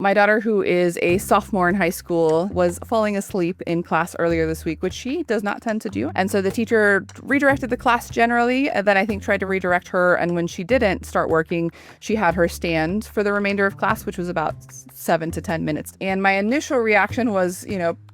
My daughter, who is a sophomore in high school, was falling asleep in class earlier this week, which she does not tend to do. And so the teacher redirected the class generally, and then I think tried to redirect her. And when she didn't start working, she had her stand for the remainder of class, which was about 7 to 10 minutes. And my initial reaction was,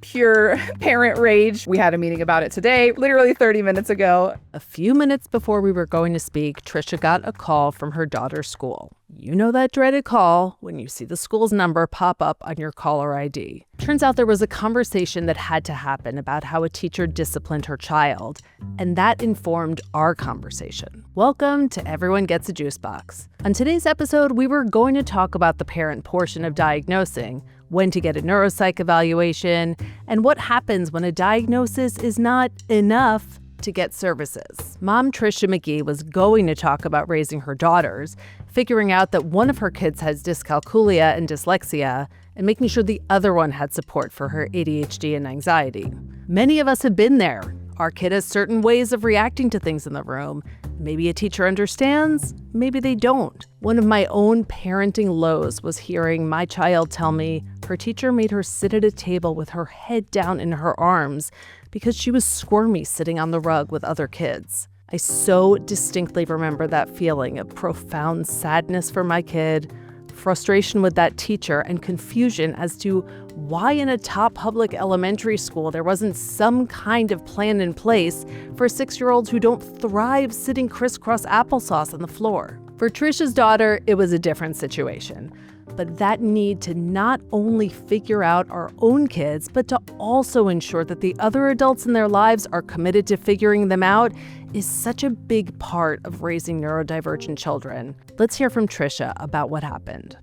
pure parent rage. We had a meeting about it today, literally 30 minutes ago. A few minutes before we were going to speak, Tricia got a call from her daughter's school. You know that dreaded call when you see the school's number pop up on your caller ID. Turns out there was a conversation that had to happen about how a teacher disciplined her child, and that informed our conversation. Welcome to Everyone Gets a Juice Box. On today's episode, we were going to talk about the parent portion of diagnosing, when to get a neuropsych evaluation, and what happens when a diagnosis is not enough to get services. Mom Tricia McGhee was going to talk about raising her daughters, figuring out that one of her kids has dyscalculia and dyslexia, and making sure the other one had support for her ADHD and anxiety. Many of us have been there. Our kid has certain ways of reacting to things in the room. Maybe a teacher understands, maybe they don't. One of my own parenting lows was hearing my child tell me her teacher made her sit at a table with her head down in her arms because she was squirmy sitting on the rug with other kids. I so distinctly remember that feeling of profound sadness for my kid, frustration with that teacher, and confusion as to why in a top public elementary school there wasn't some kind of plan in place for 6-year-olds who don't thrive sitting crisscross applesauce on the floor. For Tricia's daughter, it was a different situation. But that need to not only figure out our own kids, but to also ensure that the other adults in their lives are committed to figuring them out is such a big part of raising neurodivergent children. Let's hear from Tricia about what happened.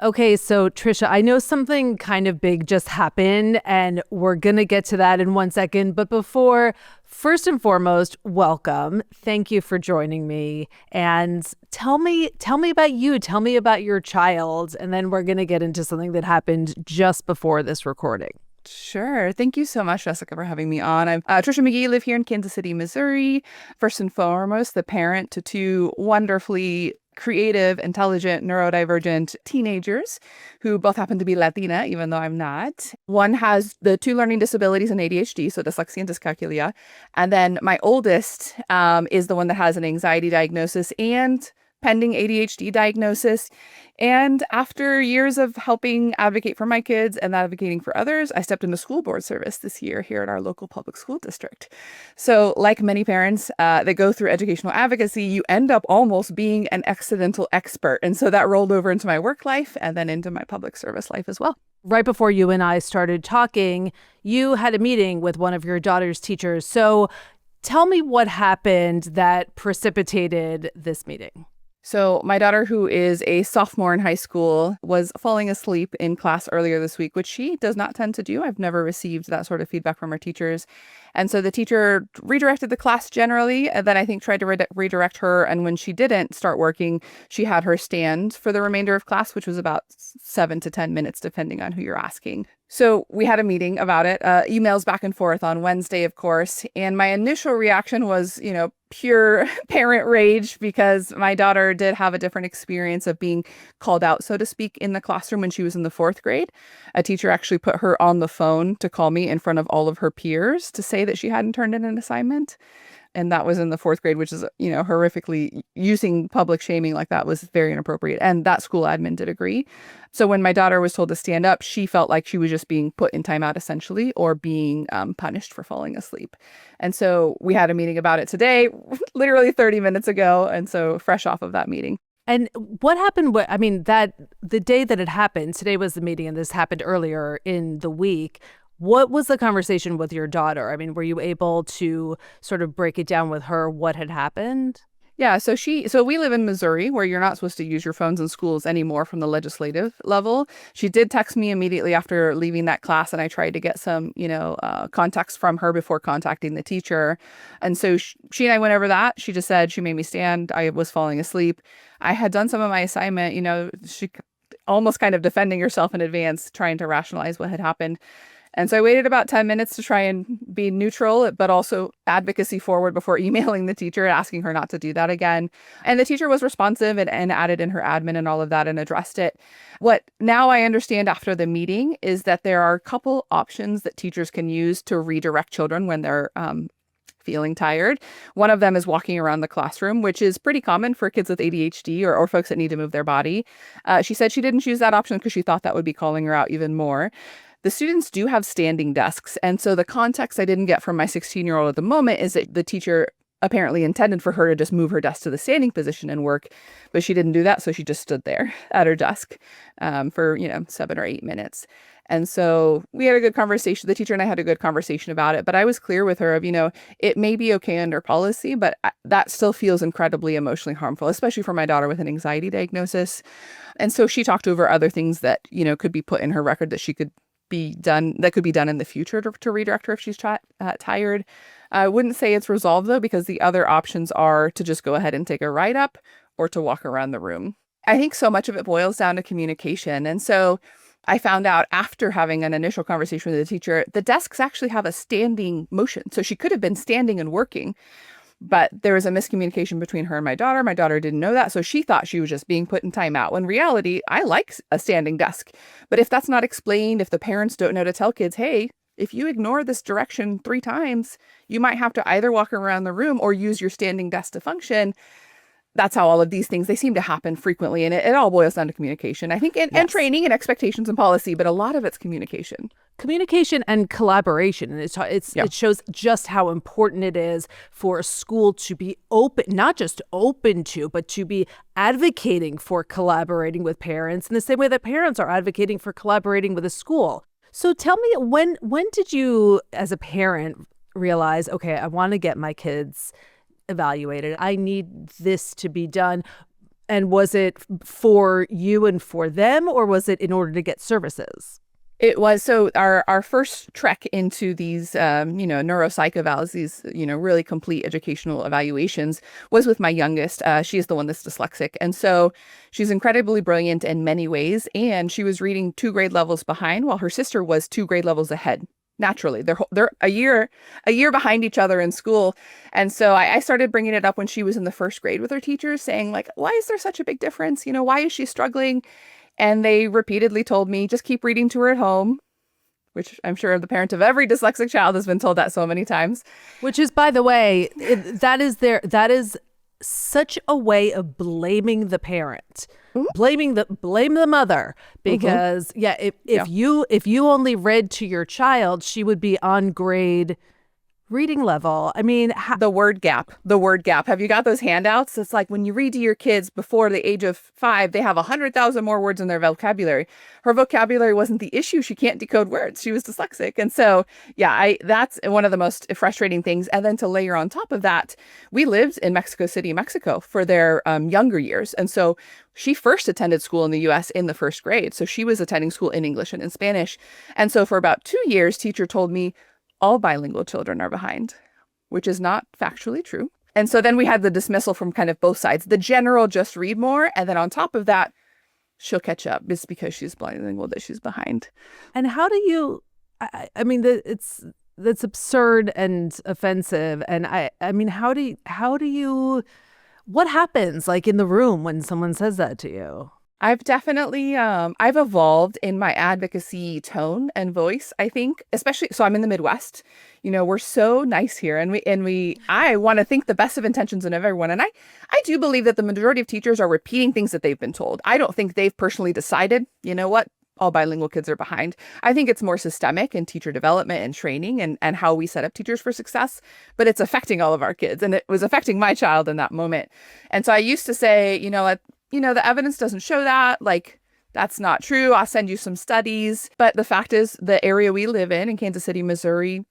Okay, so Tricia, I know something kind of big just happened, and we're going to get to that in 1 second. But before, first and foremost, welcome. Thank you for joining me. And tell me about you. Tell me about your child. And then we're going to get into something that happened just before this recording. Sure. Thank you so much, Jessica, for having me on. I'm Tricia McGhee, live here in Kansas City, Missouri. First and foremost, the parent to two wonderfully creative, intelligent, neurodivergent teenagers who both happen to be Latina, even though I'm not. One has the two learning disabilities and ADHD, so dyslexia and dyscalculia. And then my oldest is the one that has an anxiety diagnosis and pending ADHD diagnosis. And after years of helping advocate for my kids and advocating for others, I stepped into school board service this year here at our local public school district. So like many parents that go through educational advocacy, you end up almost being an accidental expert. And so that rolled over into my work life and then into my public service life as well. Right before you and I started talking, you had a meeting with one of your daughter's teachers. So tell me what happened that precipitated this meeting. So my daughter, who is a sophomore in high school, was falling asleep in class earlier this week, which she does not tend to do. I've never received that sort of feedback from her teachers. And so the teacher redirected the class generally, and then I think tried to redirect her. And when she didn't start working, she had her stand for the remainder of class, which was about 7 to 10 minutes, depending on who you're asking. So we had a meeting about it, emails back and forth on Wednesday, of course. And my initial reaction was, pure parent rage because my daughter did have a different experience of being called out, so to speak, in the classroom when she was in the 4th grade. A teacher actually put her on the phone to call me in front of all of her peers to say that she hadn't turned in an assignment. And that was in the 4th grade, which is, horrifically using public shaming like that was very inappropriate. And that school admin did agree. So when my daughter was told to stand up, she felt like she was just being put in timeout essentially, or being punished for falling asleep. And so we had a meeting about it today, literally 30 minutes ago. And so fresh off of that meeting. And what happened? That the day that it happened, today was the meeting, and this happened earlier in the week. What was the conversation with your daughter? Were you able to sort of break it down with her what had happened? Yeah, so we live in Missouri, where you're not supposed to use your phones in schools anymore from the legislative level. She did text me immediately after leaving that class, and I tried to get some, context from her before contacting the teacher. And so she and I went over that. She just said she made me stand. I was falling asleep. I had done some of my assignment, she almost kind of defending herself in advance, trying to rationalize what had happened. And so I waited about 10 minutes to try and be neutral, but also advocacy forward before emailing the teacher, asking her not to do that again. And the teacher was responsive and added in her admin and all of that and addressed it. What now I understand after the meeting is that there are a couple options that teachers can use to redirect children when they're feeling tired. One of them is walking around the classroom, which is pretty common for kids with ADHD or folks that need to move their body. She said she didn't choose that option because she thought that would be calling her out even more. The students do have standing desks. And so the context I didn't get from my 16-year-old at the moment is that the teacher apparently intended for her to just move her desk to the standing position and work, but she didn't do that. So she just stood there at her desk for, 7 or 8 minutes. And so we had a good conversation. The teacher and I had a good conversation about it, but I was clear with her of, it may be okay under policy, but that still feels incredibly emotionally harmful, especially for my daughter with an anxiety diagnosis. And so she talked over other things that, could be put in her record that could be done in the future to redirect her if she's tired. I wouldn't say it's resolved though, because the other options are to just go ahead and take a ride up or to walk around the room. I think so much of it boils down to communication. And so I found out after having an initial conversation with the teacher, the desks actually have a standing motion. So she could have been standing and working, but there was a miscommunication between her and my daughter. My daughter didn't know that. So she thought she was just being put in timeout. When in reality, I like a standing desk. But if that's not explained, if the parents don't know to tell kids, hey, if you ignore this direction 3 times, you might have to either walk around the room or use your standing desk to function. That's how all of these things, they seem to happen frequently. And it all boils down to communication, I think, and training and expectations and policy. But a lot of it's communication. Communication and collaboration. And it shows just how important it is for a school to be open, not just open to, but to be advocating for collaborating with parents in the same way that parents are advocating for collaborating with a school. So tell me, when did you, as a parent, realize, okay, I want to get my kids evaluated. I need this to be done. And was it for you and for them, or was it in order to get services? It was. So our first trek into these, neuropsych evals, these, really complete educational evaluations was with my youngest. She is the one that's dyslexic. And so she's incredibly brilliant in many ways. And she was reading 2 grade levels behind while her sister was 2 grade levels ahead. Naturally, they're a year behind each other in school. And so I started bringing it up when she was in the 1st grade with her teachers, saying like, why is there such a big difference? Why is she struggling? And they repeatedly told me, just keep reading to her at home, which I'm sure the parent of every dyslexic child has been told that so many times. Which is, by the way, that is such a way of blaming the parent. Blame the mother, because if you only read to your child, she would be on grade reading level. I mean, the word gap. Have you got those handouts? It's like when you read to your kids before the age of 5, they have 100,000 more words in their vocabulary. Her vocabulary wasn't the issue. She can't decode words. She was dyslexic. And so, that's one of the most frustrating things. And then to layer on top of that, we lived in Mexico City, Mexico for their younger years. And so she first attended school in the U.S. in the 1st grade. So she was attending school in English and in Spanish. And so for about 2 years, teacher told me, all bilingual children are behind, which is not factually true. And so then we had the dismissal from kind of both sides. The general, just read more. And then on top of that, she'll catch up. It's because she's bilingual that she's behind. And how do you, I mean, that's absurd and offensive. And I mean, how do you, what happens like in the room when someone says that to you? I've definitely, I've evolved in my advocacy tone and voice, I think, especially, so I'm in the Midwest, we're so nice here I want to think the best of intentions of everyone. And I do believe that the majority of teachers are repeating things that they've been told. I don't think they've personally decided, what, all bilingual kids are behind. I think it's more systemic in teacher development and training and how we set up teachers for success, but it's affecting all of our kids. And it was affecting my child in that moment. And so I used to say, the evidence doesn't show that, like, that's not true. I'll send you some studies. But the fact is, the area we live in Kansas City, Missouri,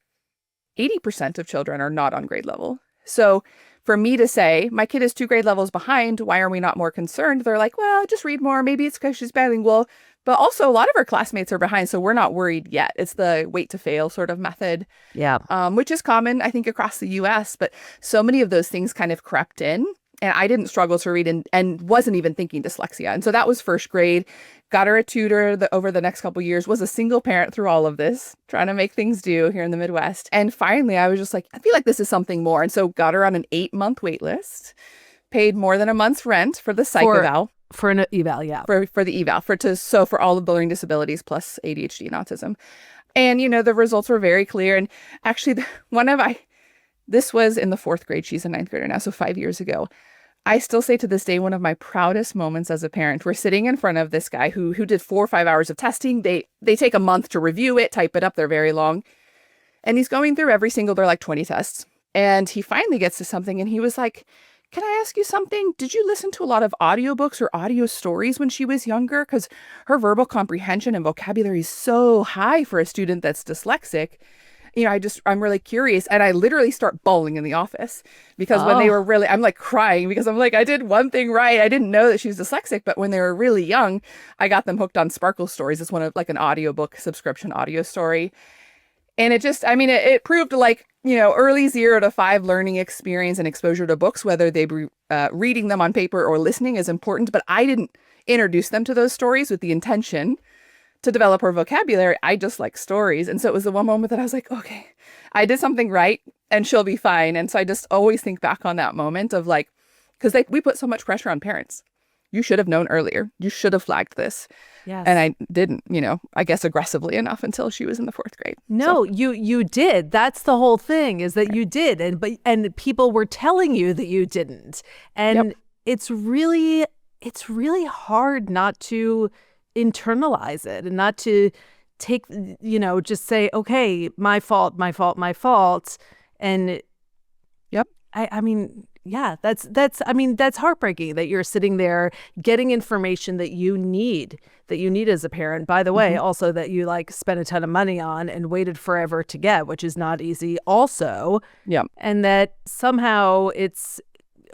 80% of children are not on grade level. So for me to say, my kid is 2 grade levels behind, why are we not more concerned? They're like, well, just read more. Maybe it's because she's bilingual. But also a lot of her classmates are behind, so we're not worried yet. It's the wait to fail sort of method, which is common, I think, across the U.S. But so many of those things kind of crept in. And I didn't struggle to read and wasn't even thinking dyslexia. And so that was first grade. Got her a tutor over the next couple of years, was a single parent through all of this, trying to make things do here in the Midwest. And finally, I was just like, I feel like this is something more. And so got her on an 8-month wait list, paid more than a month's rent for the psych eval. For an eval, yeah. For the eval, for all of the learning disabilities plus ADHD and autism. And, the results were very clear. And actually, this was in the 4th grade. She's a 9th grader now, so 5 years ago. I still say to this day, one of my proudest moments as a parent, we're sitting in front of this guy who did 4 or 5 hours of testing. They take a month to review it, type it up. They're very long. And he's going through they're like 20 tests. And he finally gets to something and he was like, can I ask you something? Did you listen to a lot of audiobooks or audio stories when she was younger? Because her verbal comprehension and vocabulary is so high for a student that's dyslexic. I'm really curious. And I literally start bawling in the office because when they were I'm like crying because I'm like, I did one thing right. I didn't know that she was dyslexic, but when they were really young, I got them hooked on Sparkle Stories. It's one of like an audiobook subscription audio story. And it proved early 0 to 5 learning experience and exposure to books, whether they be reading them on paper or listening is important. But I didn't introduce them to those stories with the intention to develop her vocabulary. I just like stories. And so it was the one moment that I was like, okay, I did something right and she'll be fine. And so I just always think back on that moment of like, because we put so much pressure on parents. You should have known earlier. You should have flagged this. Yes. And I didn't, I guess aggressively enough until she was in the 4th grade. No, you did. That's the whole thing is that you did. And people were telling you that you didn't. And it's really hard not to internalize it and not to take, just say, okay, my fault. And that's heartbreaking that you're sitting there getting information that you need as a parent. By the way, also that you spent a ton of money on and waited forever to get, which is not easy also. Yeah. And that somehow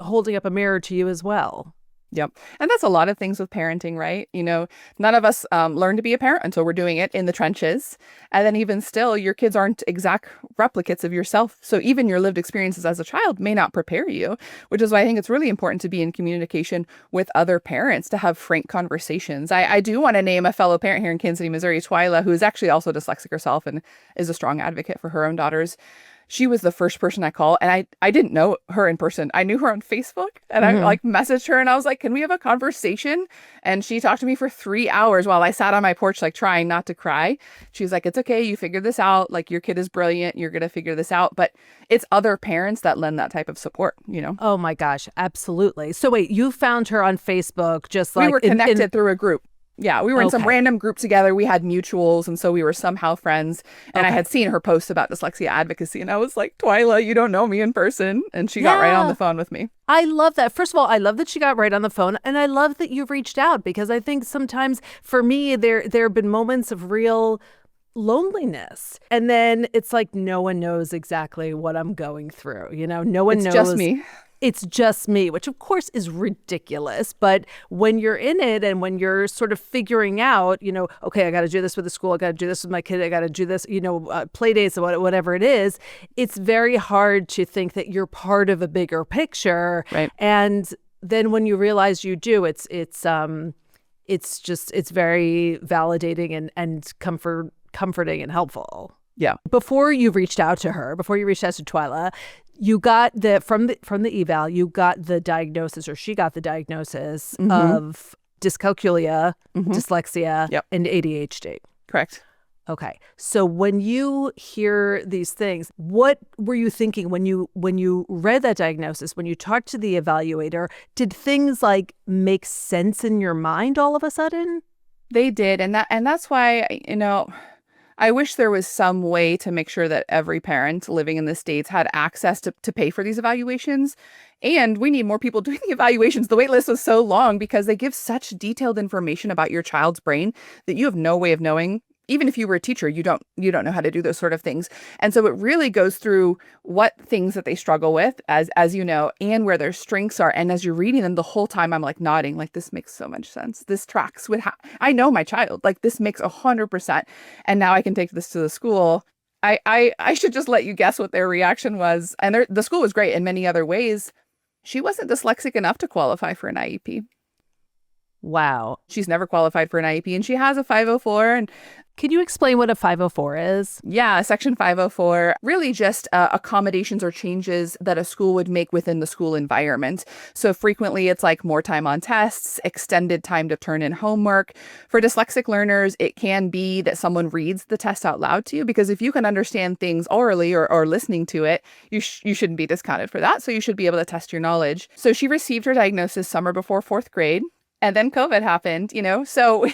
holding up a mirror to you as well. Yep. And that's a lot of things with parenting, right? None of us learn to be a parent until we're doing it in the trenches. And then even still, your kids aren't exact replicates of yourself. So even your lived experiences as a child may not prepare you, which is why I think it's really important to be in communication with other parents to have frank conversations. I do want to name a fellow parent here in Kansas City, Missouri, Twyla, who is actually also dyslexic herself and is a strong advocate for her own daughters. She was the first person I called, and I didn't know her in person. I knew her on Facebook, and I messaged her, and I was like, can we have a conversation? And she talked to me for 3 hours while I sat on my porch, trying not to cry. She's like, it's okay. You figured this out. Your kid is brilliant. You're going to figure this out. But it's other parents that lend that type of support, Oh my gosh, absolutely. So wait, you found her on Facebook we were connected through a group. Yeah, we were in some random group together. We had mutuals, and so we were somehow friends. And I had seen her post about dyslexia advocacy, and I was like, Twyla, you don't know me in person. And she got right on the phone with me. I love that. First of all, I love that she got right on the phone, and I love that you reached out because I think sometimes for me, there have been moments of real loneliness. And then it's like no one knows exactly what I'm going through. No one knows. It's just me. It's just me, which of course is ridiculous. But when you're in it and when you're sort of figuring out, okay, I got to do this with the school. I got to do this with my kid. I got to do this, play dates, whatever it is. It's very hard to think that you're part of a bigger picture. Right. And then when you realize you do, it's very validating and comforting and helpful. Yeah. Before you reached out to Twyla, you got from the eval, you got the diagnosis, or she got the diagnosis of dyscalculia, dyslexia, and ADHD. Correct. Okay. So when you hear these things, what were you thinking when you read that diagnosis, when you talked to the evaluator? Did things make sense in your mind all of a sudden? They did. And that's why, I wish there was some way to make sure that every parent living in the States had access to pay for these evaluations. And we need more people doing the evaluations. The wait list was so long because they give such detailed information about your child's brain that you have no way of knowing. Even if you were a teacher, you don't know how to do those sort of things. And so it really goes through what things that they struggle with, as you know, and where their strengths are. And as you're reading them the whole time, I'm nodding, this makes so much sense. This tracks with how I know my child. This makes 100%. And now I can take this to the school. I should just let you guess what their reaction was. And the school was great in many other ways. She wasn't dyslexic enough to qualify for an IEP. Wow. She's never qualified for an IEP, and she has a 504. And can you explain what a 504 is? yeah, Section 504, really just accommodations or changes that a school would make within the school environment. So frequently it's like more time on tests, extended time to turn in homework. For dyslexic learners, it can be that someone reads the test out loud to you, because if you can understand things orally or listening to it, you shouldn't be discounted for that. So you should be able to test your knowledge. So she received her diagnosis summer before fourth grade. And then COVID happened, so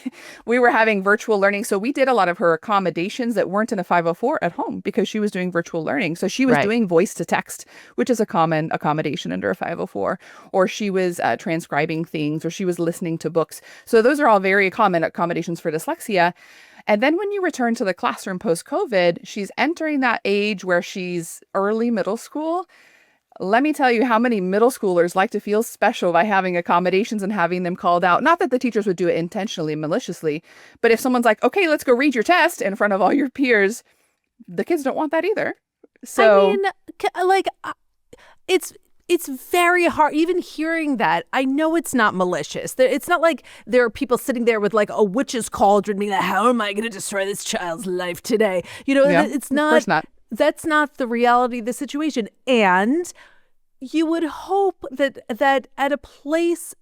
we were having virtual learning. So we did a lot of her accommodations that weren't in a 504 at home because she was doing virtual learning. So she was doing voice to text, which is a common accommodation under a 504, or she was transcribing things, or she was listening to books. So those are all very common accommodations for dyslexia. And then when you return to the classroom post-COVID, she's entering that age where she's early middle school. Let me tell you how many middle schoolers like to feel special by having accommodations and having them called out. Not that the teachers would do it intentionally, maliciously, but if someone's like, okay, let's go read your test in front of all your peers, the kids don't want that either. So, I mean, like, it's very hard. Even hearing that, I know it's not malicious. It's not like there are people sitting there with like a witch's cauldron being like, how am I going to destroy this child's life today? It's not. Of course not. That's not the reality of the situation. And you would hope that at a place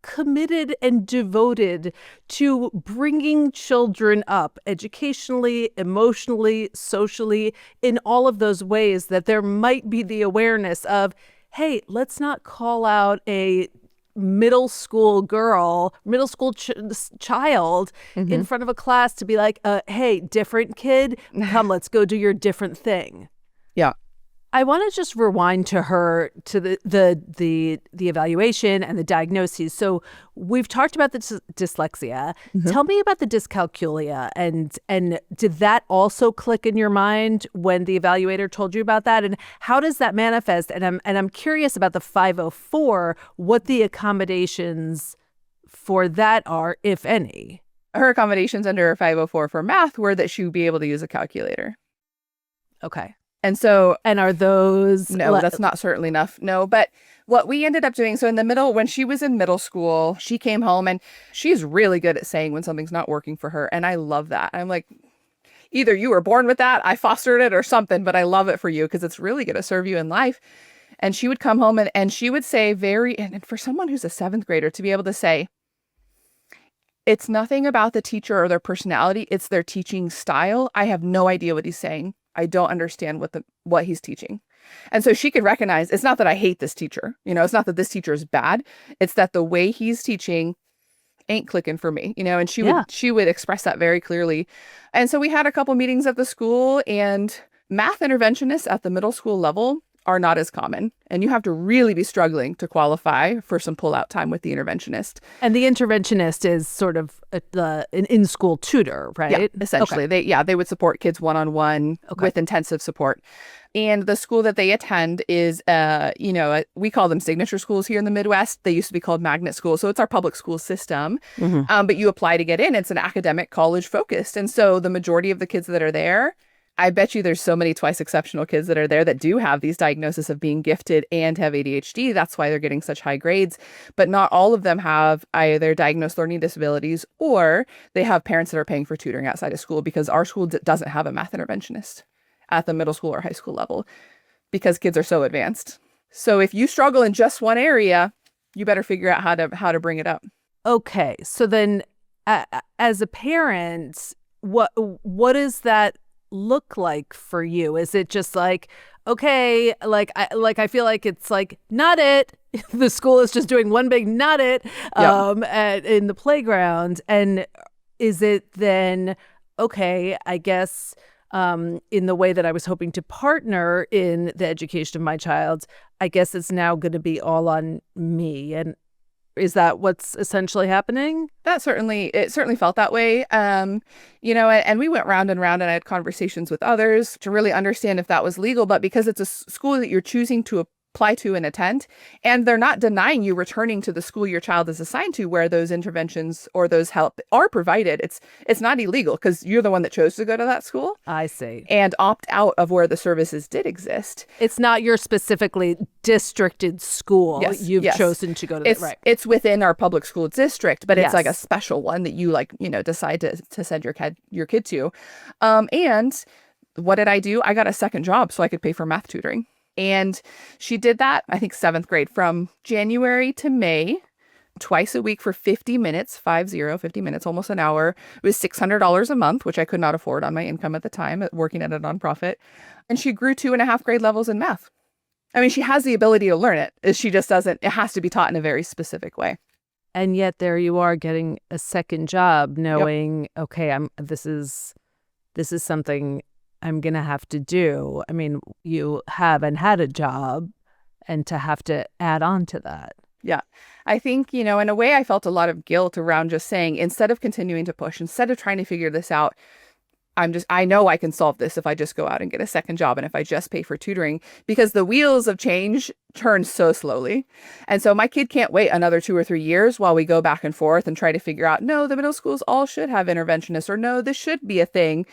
committed and devoted to bringing children up educationally, emotionally, socially, in all of those ways, that there might be the awareness of, hey, let's not call out a middle school child in front of a class to be like, hey, different kid, come, let's go do your different thing. Yeah. I want to just rewind to the evaluation and the diagnoses. So we've talked about the dyslexia. Mm-hmm. Tell me about the dyscalculia, and did that also click in your mind when the evaluator told you about that? And how does that manifest? And I'm curious about the 504, what the accommodations for that are, if any. Her accommodations under 504 for math were that she would be able to use a calculator. Okay. And so, and are those? No, that's not certainly enough. No, but what we ended up doing, so in the middle, when she was in middle school, she came home and she's really good at saying when something's not working for her. And I love that. I'm like, either you were born with that, I fostered it or something, but I love it for you because it's really going to serve you in life. And she would come home and she would say and for someone who's a seventh grader to be able to say, it's nothing about the teacher or their personality, it's their teaching style. I have no idea what he's saying. I don't understand what he's teaching. And so she could recognize, it's not that I hate this teacher. It's not that this teacher is bad. It's that the way he's teaching ain't clicking for me, and she would express that very clearly. And so we had a couple meetings at the school, and math interventionists at the middle school level are not as common. And you have to really be struggling to qualify for some pull-out time with the interventionist. And the interventionist is sort of an in-school tutor, right? Yeah, essentially. Okay. They would support kids one-on-one with intensive support. And the school that they attend is, we call them signature schools here in the Midwest. They used to be called magnet schools. So it's our public school system. Mm-hmm. But you apply to get in. It's an academic college focused. And so the majority of the kids that are there, I bet you there's so many twice exceptional kids that are there that do have these diagnoses of being gifted and have ADHD. That's why they're getting such high grades. But not all of them have either diagnosed learning disabilities or they have parents that are paying for tutoring outside of school, because our school doesn't have a math interventionist at the middle school or high school level because kids are so advanced. So if you struggle in just one area, you better figure out how to bring it up. Okay. So then as a parent, what does that look like for you? Is it just like, okay, I feel like it's like, not it. The school is just doing one big not it in the playground. And is it then, okay, I guess in the way that I was hoping to partner in the education of my child, I guess it's now going to be all on me. And is that what's essentially happening? It certainly felt that way. And we went round and round, and I had conversations with others to really understand if that was legal. But because it's a school that you're choosing to apply to and attend. And they're not denying you returning to the school your child is assigned to where those interventions or those help are provided. It's not illegal because you're the one that chose to go to that school. I see. And opt out of where the services did exist. It's not your specifically districted school. Yes, You've yes. chosen to go to that, right? It's within our public school district, but it's Yes. like a special one that you decide to send your kid to. And what did I do? I got a second job so I could pay for math tutoring. And she did that, I think, 7th grade from January to May, twice a week for 50 minutes, 50 minutes, almost an hour. It was $600 a month, which I could not afford on my income at the time, working at a nonprofit. And she grew 2.5 grade levels in math. I mean, she has the ability to learn it. She just doesn't, it has to be taught in a very specific way. And yet there you are getting a second job knowing, okay, this is something I'm going to have to do. I mean, you haven't had a job and to have to add on to that. Yeah. I think, in a way I felt a lot of guilt around just saying, instead of continuing to push, instead of trying to figure this out, I know I can solve this if I just go out and get a second job and if I just pay for tutoring, because the wheels of change turn so slowly. And so my kid can't wait another 2 or 3 years while we go back and forth and try to figure out, no, the middle schools all should have interventionists, or no, this should be a thing.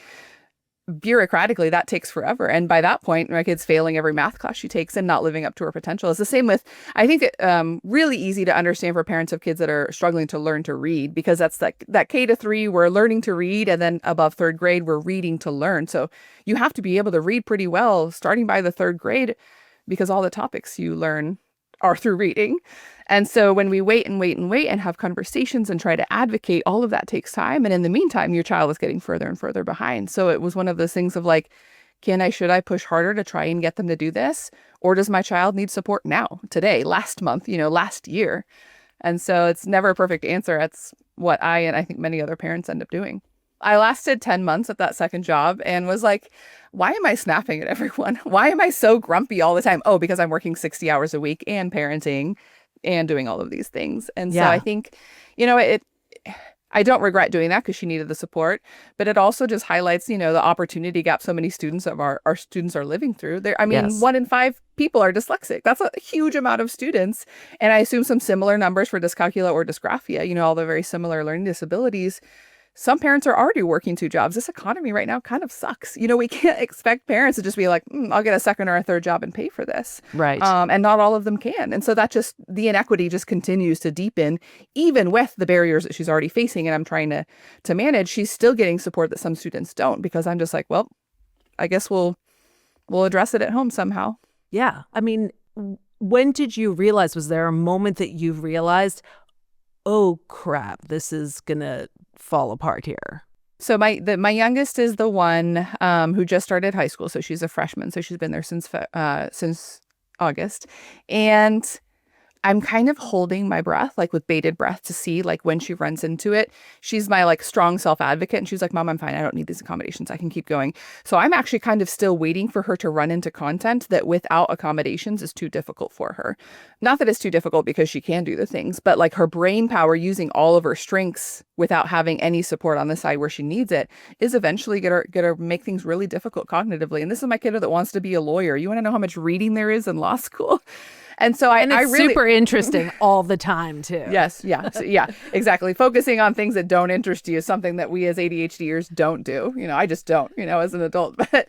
Bureaucratically, that takes forever. And by that point, my kid's failing every math class she takes and not living up to her potential. It's the same with, I think, really easy to understand for parents of kids that are struggling to learn to read, because that's like that K to 3, we're learning to read, and then above 3rd grade, we're reading to learn. So you have to be able to read pretty well starting by the 3rd grade, because all the topics you learn are through reading. And so when we wait and have conversations and try to advocate, all of that takes time. And in the meantime, your child is getting further and further behind. So it was one of those things of like, should I push harder to try and get them to do this? Or does my child need support now, today, last month, last year? And so it's never a perfect answer. That's what I and I think many other parents end up doing. I lasted 10 months at that second job and was like, why am I snapping at everyone? Why am I so grumpy all the time? Oh, because I'm working 60 hours a week and parenting and doing all of these things. And so I think, I don't regret doing that because she needed the support, but it also just highlights, the opportunity gap so many students of our students are living through. Yes. 1 in 5 people are dyslexic. That's a huge amount of students. And I assume some similar numbers for dyscalculia or dysgraphia, all the very similar learning disabilities. Some parents are already working 2 jobs. This economy right now kind of sucks. We can't expect parents to just be like, I'll get a second or a third job and pay for this. Right. And not all of them can. And so the inequity just continues to deepen, even with the barriers that she's already facing and I'm trying to manage. She's still getting support that some students don't, because I'm just like, well, I guess we'll address it at home somehow. Yeah. I mean, when did you realize, was there a moment that you realized, oh crap, this is gonna fall apart here? So my youngest is the one who just started high school, so she's a freshman. So she's been there since August, and I'm kind of holding my breath, like with bated breath, to see like when she runs into it. She's my like strong self-advocate, and she's like, Mom, I'm fine. I don't need these accommodations. I can keep going. So I'm actually kind of still waiting for her to run into content that without accommodations is too difficult for her. Not that it's too difficult because she can do the things, but like her brain power using all of her strengths without having any support on the side where she needs it is eventually gonna make things really difficult cognitively. And this is my kiddo that wants to be a lawyer. You want to know how much reading there is in law school? And so it's I really super interesting all the time too. Yes. Yeah. So, yeah, exactly. Focusing on things that don't interest you is something that we as ADHDers don't do. I just don't, as an adult. But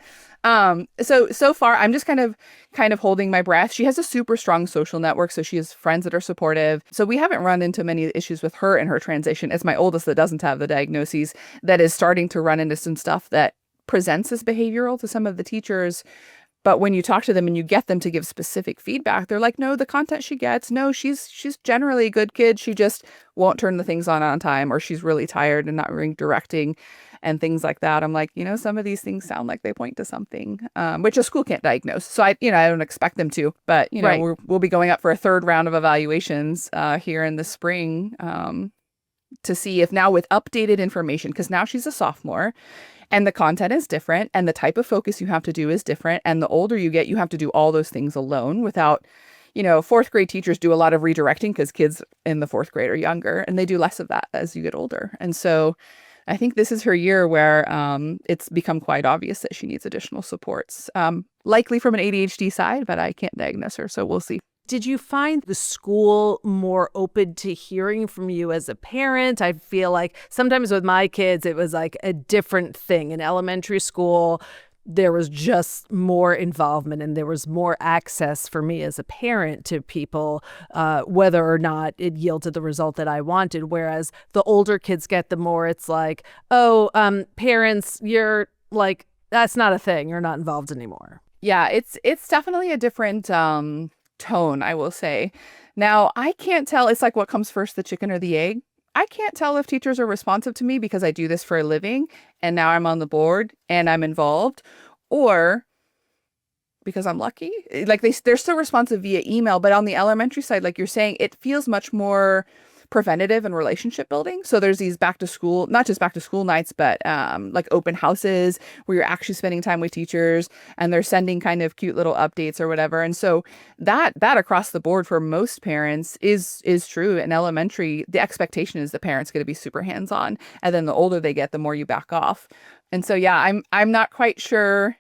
so far I'm just kind of holding my breath. She has a super strong social network, so she has friends that are supportive. So we haven't run into many issues with her in her transition. It's my oldest that doesn't have the diagnoses that is starting to run into some stuff that presents as behavioral to some of the teachers. But when you talk to them and you get them to give specific feedback, they're like, no, the content she gets, no, she's generally a good kid. She just won't turn the things on time, or she's really tired and not redirecting and things like that. I'm like, some of these things sound like they point to something, which a school can't diagnose. So I don't expect them to, but Right. we'll be going up for a 3rd round of evaluations here in the spring to see if now with updated information, because now she's a sophomore. And the content is different, and the type of focus you have to do is different. And the older you get, you have to do all those things alone without, 4th grade teachers do a lot of redirecting because kids in the 4th grade are younger, and they do less of that as you get older. And so I think this is her year where it's become quite obvious that she needs additional supports. likely from an ADHD side, but I can't diagnose her, so we'll see. Did you find the school more open to hearing from you as a parent? I feel like sometimes with my kids, it was like a different thing. In elementary school, there was just more involvement and there was more access for me as a parent to people, whether or not it yielded the result that I wanted. Whereas the older kids get, the more it's like, oh, parents, you're like, that's not a thing. You're not involved anymore. Yeah, it's definitely a different tone, I will say. Now, I can't tell. It's like what comes first, the chicken or the egg? I can't tell if teachers are responsive to me because I do this for a living and now I'm on the board and I'm involved, or because I'm lucky. Like they're still responsive via email, but on the elementary side, like you're saying, it feels much more preventative and relationship building. So there's these back to school, not just back to school nights, but like open houses where you're actually spending time with teachers and they're sending kind of cute little updates or whatever. And so that across the board for most parents is true. In elementary, the expectation is the parent's going to be super hands-on, and then the older they get, the more you back off. And so yeah, I'm not quite sure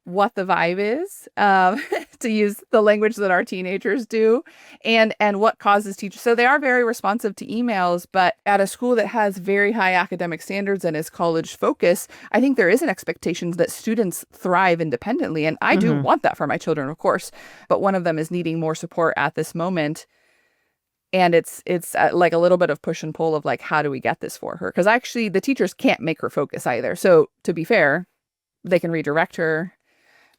what the vibe is, to use the language that our teenagers do, and what causes teachers. So they are very responsive to emails, but at a school that has very high academic standards and is college focused, I think there is an expectation that students thrive independently. And I do want that for my children, of course, but one of them is needing more support at this moment. And it's like a little bit of push and pull of like, how do we get this for her? Because actually the teachers can't make her focus either. So to be fair, they can redirect her.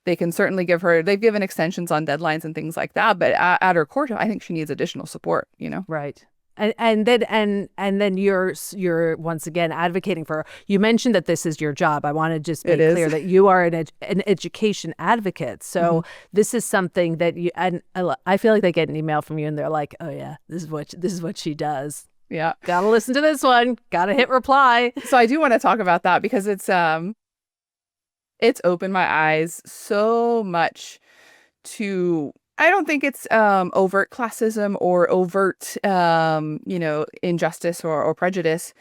They can certainly give her, they've given extensions on deadlines and things like that. But at her core, I think she needs additional support, you know? Right. And then you're once again advocating for her. You mentioned that this is your job. I want to just be clear that you are an education advocate. So this is something that you, and I feel like they get an email from you and they're like, oh yeah, this is what she does. Yeah. Gotta listen to this one. Gotta hit reply. So I do want to talk about that because it's opened my eyes so much to, I don't think it's overt classism or overt, injustice or prejudice.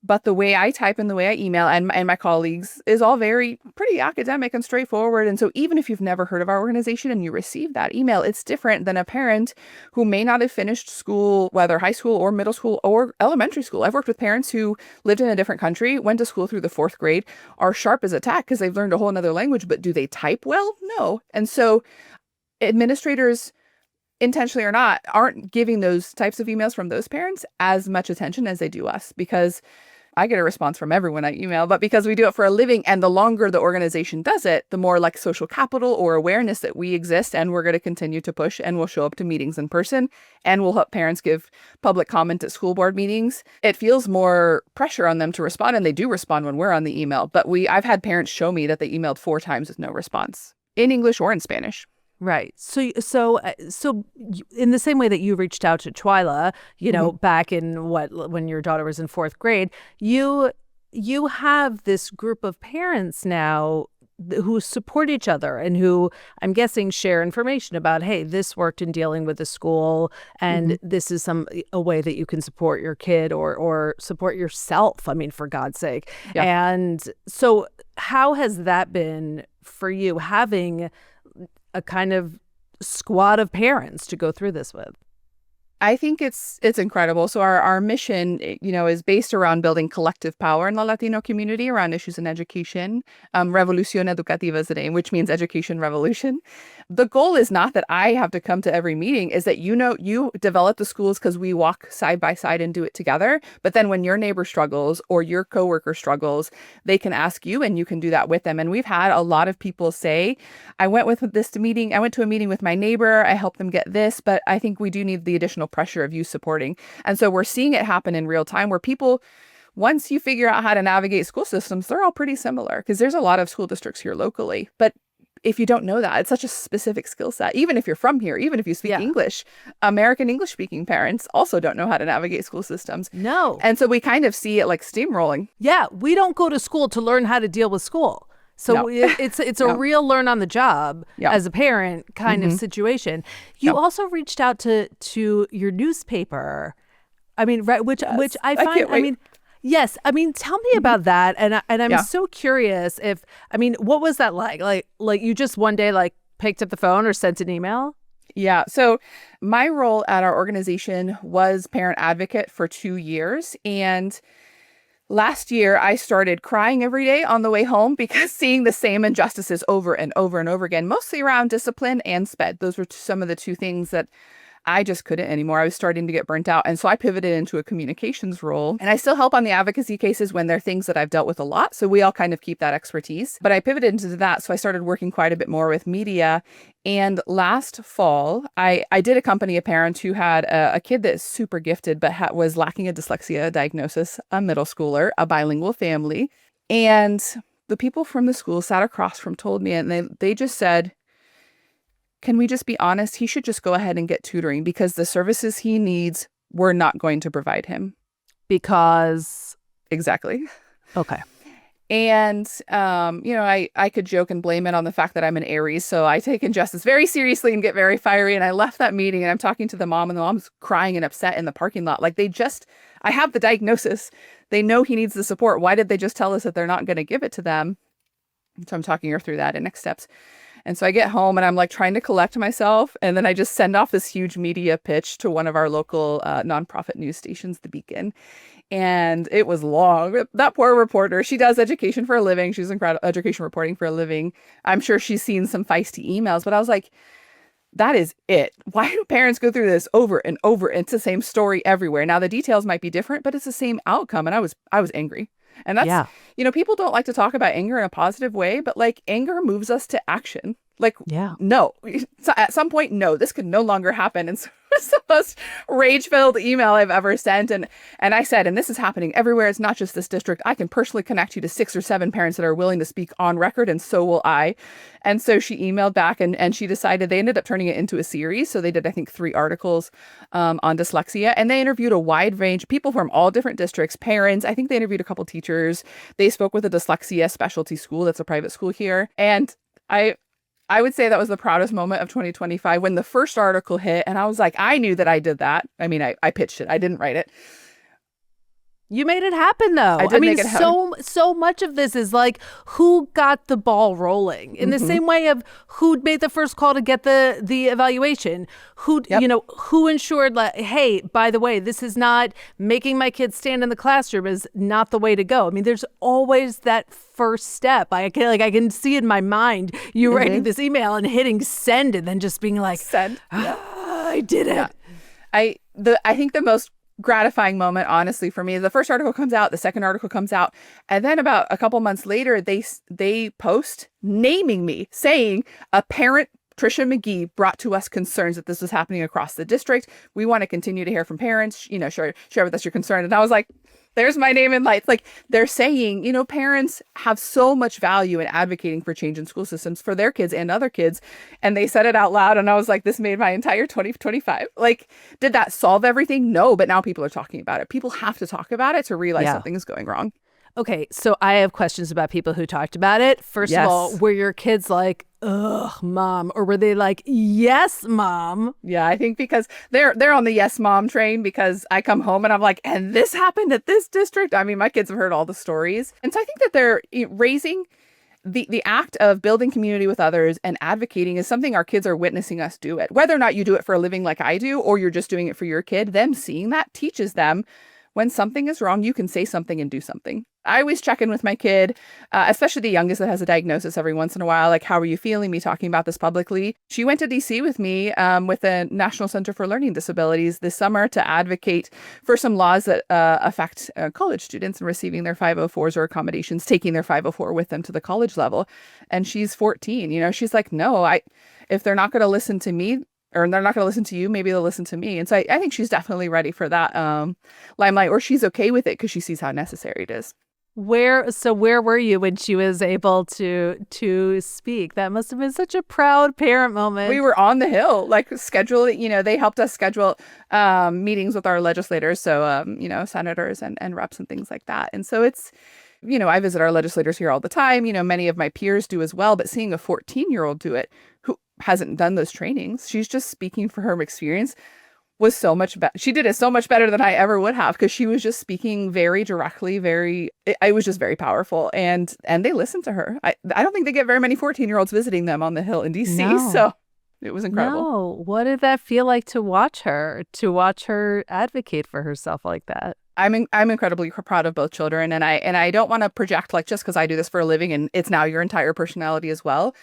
But the way I type and the way I email and my colleagues is all pretty academic and straightforward. And so even if you've never heard of our organization and you receive that email, it's different than a parent who may not have finished school, whether high school or middle school or elementary school. I've worked with parents who lived in a different country, went to school through the 4th grade, are sharp as a tack because they've learned a whole nother language. But do they type well? No. And so administrators, intentionally or not, aren't giving those types of emails from those parents as much attention as they do us, because I get a response from everyone I email, but because we do it for a living, and the longer the organization does it, the more like social capital or awareness that we exist, and we're going to continue to push, and we'll show up to meetings in person, and we'll help parents give public comment at school board meetings. It feels more pressure on them to respond, and they do respond when we're on the email. But I've had parents show me that they emailed 4 times with no response in English or in Spanish. Right. So in the same way that you reached out to Twyla, back in when your daughter was in 4th grade, you have this group of parents now who support each other and who, I'm guessing, share information about, hey, this worked in dealing with the school, and this is a way that you can support your kid or support yourself. I mean, for God's sake. Yeah. And so how has that been for you, having a kind of squad of parents to go through this with? I think it's incredible. So our mission, is based around building collective power in the Latino community around issues in education. Revolución Educativa is the name, which means education revolution. The goal is not that I have to come to every meeting, is that you develop the schools because we walk side by side and do it together. But then when your neighbor struggles or your coworker struggles, they can ask you and you can do that with them. And we've had a lot of people say, I went to a meeting with my neighbor, I helped them get this, but I think we do need the additional pressure of you supporting. And so we're seeing it happen in real time where people, once you figure out how to navigate school systems, they're all pretty similar, because there's a lot of school districts here locally. But if you don't know that, it's such a specific skill set. Even if you're from here, even if you speak English, American English speaking parents also don't know how to navigate school systems. No. And so we kind of see it like steamrolling. Yeah. We don't go to school to learn how to deal with school. So it's a real learn on the job as a parent kind of situation. You also reached out to your newspaper. I mean, right, which I find, Yes. I mean, tell me about that. And I'm Yeah. so curious what was that like? Like you just one day like picked up the phone or sent an email? Yeah. So my role at our organization was parent advocate for 2 years. And last year, I started crying every day on the way home because seeing the same injustices over and over and over again, mostly around discipline and SPED. Those were some of the two things that I just couldn't anymore. I was starting to get burnt out. And so I pivoted into a communications role. And I still help on the advocacy cases when they're things that I've dealt with a lot. So we all kind of keep that expertise. But I pivoted into that. So I started working quite a bit more with media. And last fall, I did accompany a parent who had a kid that is super gifted, but was lacking a dyslexia diagnosis, a middle schooler, a bilingual family. And the people from the school sat across from told me, and they just said, can we just be honest? He should just go ahead and get tutoring because the services he needs, we're not going to provide him. Because? Exactly. Okay. And, I could joke and blame it on the fact that I'm an Aries. So I take injustice very seriously and get very fiery. And I left that meeting and I'm talking to the mom and the mom's crying and upset in the parking lot. Like I have the diagnosis. They know he needs the support. Why did they just tell us that they're not going to give it to them? So I'm talking her through that and next steps. And so I get home and I'm like trying to collect myself. And then I just send off this huge media pitch to one of our local nonprofit news stations, The Beacon. And it was long. That poor reporter, she does education for a living. She's incredible, education reporting for a living. I'm sure she's seen some feisty emails, but I was like, that is it. Why do parents go through this over and over? It's the same story everywhere. Now the details might be different, but it's the same outcome. And I was angry. And that's, people don't like to talk about anger in a positive way, but like anger moves us to action. Like, no, so at some point, no, this could no longer happen. And so it's the most rage-filled email I've ever sent. And I said, and this is happening everywhere. It's not just this district. I can personally connect you to 6 or 7 parents that are willing to speak on record, and so will I. And so she emailed back and she decided they ended up turning it into a series. So they did, I think, 3 articles on dyslexia. And they interviewed a wide range of people from all different districts, parents. I think they interviewed a couple teachers. They spoke with a dyslexia specialty school. That's a private school here. And I would say that was the proudest moment of 2025 when the first article hit. And I was like, I knew that I did that. I mean, I pitched it. I didn't write it. You made it happen, though. I mean, make it happen. so much of this is like who got the ball rolling in the same way of who made the first call to get the evaluation, who ensured like, hey, by the way, this is not making my kids stand in the classroom is not the way to go. I mean, there's always that first step. I can see in my mind you writing this email and hitting send and then just being like, send. I did it. Yeah. I think the most gratifying moment, honestly, for me, the first article comes out, the second article comes out, and then about a couple months later, they post naming me, saying a parent, Tricia McGhee, brought to us concerns that this was happening across the district. We want to continue to hear from parents. Share with us your concern. And I was like, there's my name in lights. Like they're saying, parents have so much value in advocating for change in school systems for their kids and other kids. And they said it out loud. And I was like, this made my entire 2025. Like, did that solve everything? No, but now people are talking about it. People have to talk about it to realize something is going wrong. Okay, so I have questions about people who talked about it. First of all, were your kids like, ugh, mom? Or were they like, yes, mom? Yeah, I think because they're on the yes, mom train because I come home and I'm like, and this happened at this district. I mean, my kids have heard all the stories. And so I think that they're raising the act of building community with others and advocating is something our kids are witnessing us do it. Whether or not you do it for a living like I do, or you're just doing it for your kid, them seeing that teaches them when something is wrong, you can say something and do something. I always check in with my kid, especially the youngest that has a diagnosis every once in a while. Like, how are you feeling? Me talking about this publicly. She went to DC with me with the National Center for Learning Disabilities this summer to advocate for some laws that affect college students and receiving their 504s or accommodations, taking their 504 with them to the college level. And she's 14. She's like, no, if they're not going to listen to me, or they're not going to listen to you, maybe they'll listen to me. And so I think she's definitely ready for that limelight, or she's okay with it because she sees how necessary it is. Where were you when she was able to speak? That must have been such a proud parent moment. We were on the Hill, like scheduling, they helped us schedule meetings with our legislators. So, senators and reps and things like that. And so it's, I visit our legislators here all the time. Many of my peers do as well. But seeing a 14-year-old do it who hasn't done those trainings, she's just speaking for her experience, was so much better. She did it so much better than I ever would have, because she was just speaking very directly, it was just very powerful. And they listened to her. I don't think they get very many 14-year-olds visiting them on the Hill in DC. No. So it was incredible. No. What did that feel like to watch her advocate for herself like that? I'm incredibly proud of both children. And I don't want to project like just because I do this for a living and it's now your entire personality as well.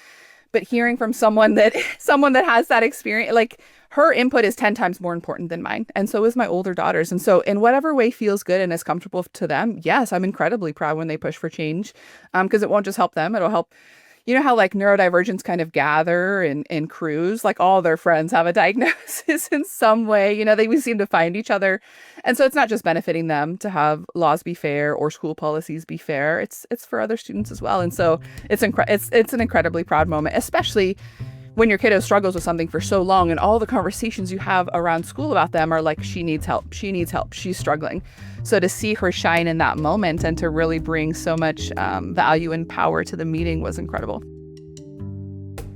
But hearing from someone that has that experience, like her input is 10 times more important than mine. And so is my older daughters. And so in whatever way feels good and is comfortable to them, yes, I'm incredibly proud when they push for change, because it won't just help them. It'll help. You know how like neurodivergents kind of gather in crews, like all their friends have a diagnosis in some way. You know, we seem to find each other. And so it's not just benefiting them to have laws be fair or school policies be fair. It's for other students as well. And so it's an incredibly proud moment, especially when your kiddo struggles with something for so long and all the conversations you have around school about them are like, she needs help, she's struggling. So to see her shine in that moment and to really bring so much value and power to the meeting was incredible.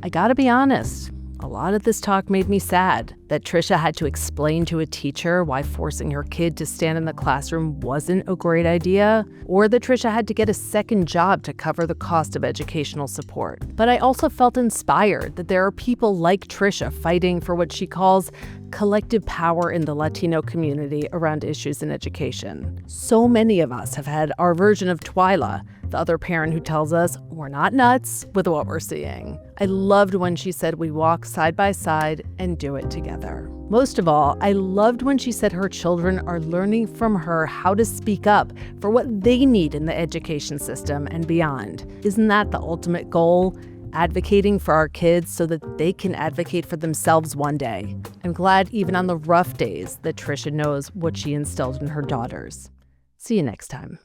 I gotta be honest, a lot of this talk made me sad that Tricia had to explain to a teacher why forcing her kid to stand in the classroom wasn't a great idea, or that Tricia had to get a second job to cover the cost of educational support. But I also felt inspired that there are people like Tricia fighting for what she calls collective power in the Latino community around issues in education. So many of us have had our version of Twyla, the other parent who tells us we're not nuts with what we're seeing. I loved when she said we walk side by side and do it together. Most of all, I loved when she said her children are learning from her how to speak up for what they need in the education system and beyond. Isn't that the ultimate goal? Advocating for our kids so that they can advocate for themselves one day. I'm glad even on the rough days that Tricia knows what she instilled in her daughters. See you next time.